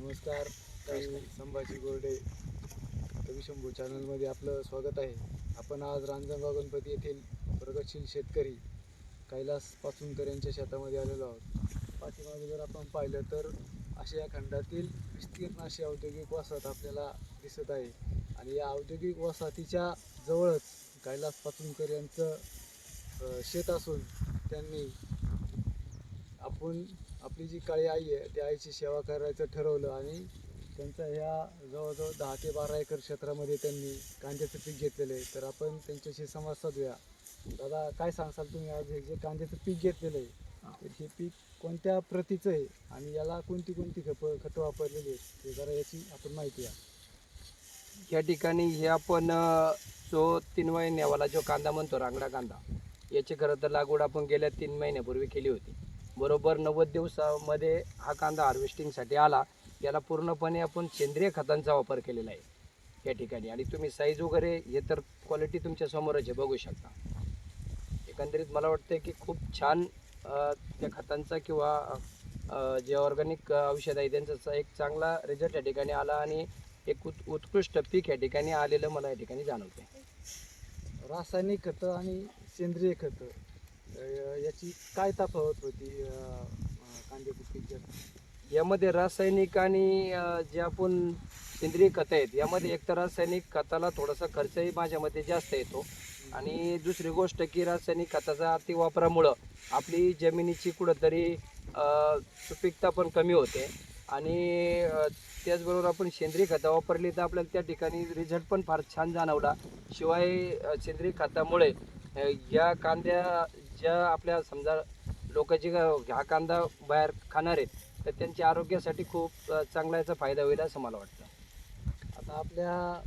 नमस्कार. मी संभाजी गोरडे, कविशंभू चॅनलमध्ये आपलं स्वागत आहे. आपण आज रांजणगाव गणपती येथील प्रगतशील शेतकरी कैलास पाचुनकर यांच्या शेतामध्ये आलेलो आहोत. पाठीमागे जर आपण पाहिलं तर आशिया खंडातील विस्तीर्ण अशी औद्योगिक वसाहत आपल्याला दिसत आहे आणि या औद्योगिक वसाहतीच्या जवळच कैलास पाचुनकर यांचं शेत असून त्यांनी आपली जी काळी आई आहे त्या आईची सेवा करायचं ठरवलं आणि त्यांच्या ह्या जवळजवळ 10 ते 12 एकर क्षेत्रामध्ये त्यांनी कांद्याचं पीक घेतलेलं आहे. तर आपण त्यांच्याशी संवाद साधूया. दादा, काय सांगसाल तुम्ही, आज हे जे कांद्याचं पीक घेतलेलं आहे तर हे पीक कोणत्या प्रतीचं आहे आणि याला कोणती कोणती खतं वापरलेली आहेत, ते जरा याची आपण माहिती द्या. या ठिकाणी हे आपण जो 3 महिन्यावाला जो कांदा म्हणतो, रांगडा कांदा, याची खरं तर लागवड आपण गेल्या 3 महिन्यापूर्वी केली होती. बरोबर 90 दिवसामध्ये हा कांदा हार्वेस्टिंगसाठी आला. याला पूर्णपणे आपण सेंद्रिय खतांचा वापर केलेला आहे या ठिकाणी. आणि तुम्ही साईज वगैरे हे तर क्वालिटी तुमच्या समोरच आहे, बघू शकता. एकंदरीत मला वाटतं की खूप छान त्या खतांचा किंवा जे ऑर्गॅनिक औषध आहे त्यांचा एक चांगला रिझल्ट या ठिकाणी आला आणि एक उत्कृष्ट पीक या ठिकाणी आलेलं मला या ठिकाणी जाणवते. रासायनिक खतं आणि सेंद्रिय खतं याची काय तफावत होती कांद्याच्या पिकात? यामध्ये रासायनिक आणि जे आपण सेंद्रिय खतं आहेत, यामध्ये एक तर रासायनिक खताला थोडासा खर्चही माझ्या मते जास्त येतो आणि दुसरी गोष्ट की रासायनिक खताचा अतिवापरामुळं आपली जमिनीची कुठंतरी सुपीकता पण कमी होते आणि त्याचबरोबर आपण सेंद्रिय खतं वापरली तर आपल्याला त्या ठिकाणी रिझल्ट पण फार छान जाणवला. शिवाय सेंद्रिय खतामुळे या कांद्या ज्या आपल्या समजा लोक जे हा कांदा बाहेर खाणार आहेत तर त्यांच्या आरोग्यासाठी खूप चांगला याचा फायदा होईल असं मला वाटतं. आता आपल्या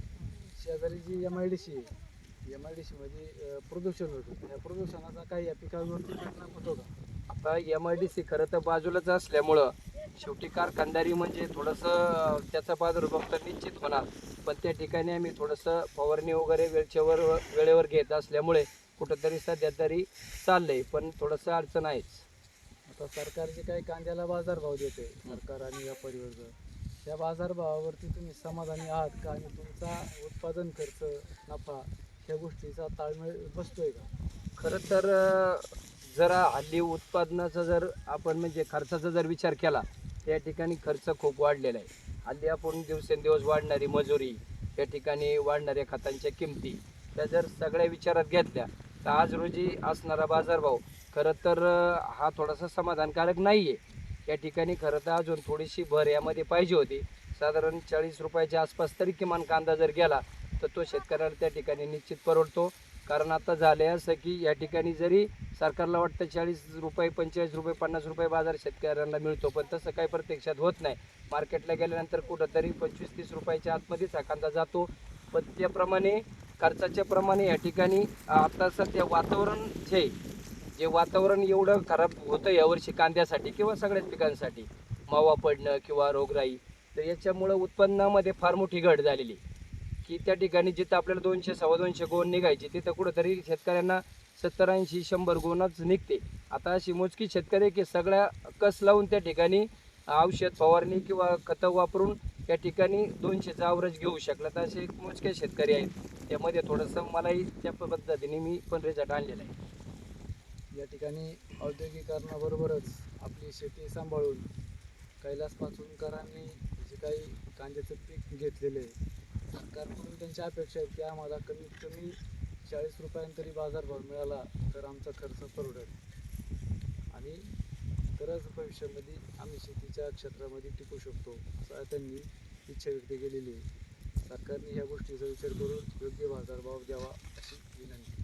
शेजारी जी MIDC आहे, MIDC मध्ये प्रदूषण होतं, त्या प्रदूषणाचा काही या पिकांवरती परिणाम होतो का? आता MIDC खरं तर बाजूलाच असल्यामुळं शेवटी कारखानदारी म्हणजे थोडंसं त्याचा प्रादुर्भाव तर निश्चित होणार, पण त्या ठिकाणी आम्ही थोडंसं फवारणी वगैरे वेळेवर घेत असल्यामुळे कुठंतरी सध्या तरी चाललंय, पण थोडंसं अडचण आहेच. आता सरकार जे काही कांद्याला बाजारभाव देते, सरकार आणि व्यापारी वर्ग, त्या बाजारभावावरती तुम्ही समाधानी आहात का आणि तुमचा उत्पादन खर्च, नफा ह्या गोष्टीचा ताळमेळ बसतोय का? खरं तर जरा हल्ली उत्पादनाचा जर आपण म्हणजे खर्चाचा जर विचार केला तर या ठिकाणी खर्च खूप वाढलेला आहे. हल्ली आपण दिवसेंदिवस वाढणारी मजुरी, या ठिकाणी वाढणाऱ्या खतांच्या किमती, त्या जर सगळ्या विचारात घेतल्या तर आज रोजी असणारा बाजारभाव खरं तर हा थोडासा समाधानकारक नाही आहे. या ठिकाणी खरं तर अजून थोडीशी भर यामध्ये पाहिजे होती. साधारण 40 रुपयाच्या आसपास तरी किमान कांदा जर गेला तर तो शेतकऱ्याला त्या ठिकाणी निश्चित परवडतो. कारण आता झालं आहे असं की या ठिकाणी जरी सरकारला वाटतं 40 रुपये, 45 रुपये, 50 रुपये बाजार शेतकऱ्यांना मिळतो, पण तसं काही प्रत्यक्षात होत नाही. मार्केटला गेल्यानंतर कुठंतरी 25-30 रुपयाच्या आतमध्येच हा कांदा जातो. पण त्याप्रमाणे खर्चाच्या प्रमाणे या ठिकाणी आता सध्या वातावरण जे वातावरण एवढं खराब होतं यावर्षी कांद्यासाठी किंवा सगळ्याच पिकांसाठी, मावा पडणं किंवा रोगराई, तर याच्यामुळं उत्पन्नामध्ये फार मोठी घट झालेली की त्या ठिकाणी जिथं आपल्याला 200, 250 गोण निघायची तिथं कुठंतरी शेतकऱ्यांना 70, 80, 100 गोणच निघते. आता अशी मोजकी शेतकरी की सगळ्या कस लावून त्या ठिकाणी औषध फवारणी किंवा खतं वापरून त्या ठिकाणी 200चा ॲव्हरेज घेऊ शकला, तर असे मोजके शेतकरी आहेत. त्यामध्ये थोडंसं मलाही त्या पद्धतीने मी पण रिझल्ट आणलेला आहे. या ठिकाणी औद्योगिकरणाबरोबरच आपली शेती सांभाळून कैलास पाचुनकरांनी जे काही कांद्याचं पीक घेतलेलं आहे, सरकारकडून त्यांच्या अपेक्षा आहेत की आम्हाला कमीत कमी 40 रुपयांतरी बाजारभाव मिळाला तर आमचा खर्च परवडेल आणि तरच भविष्यामध्ये आम्ही शेतीच्या क्षेत्रामध्ये टिकू शकतो, असं त्यांनी इच्छा व्यक्त केलेली आहे. सरकारने ह्या गोष्टीचा विचार करून योग्य बाजारभाव द्यावा अशी विनंती.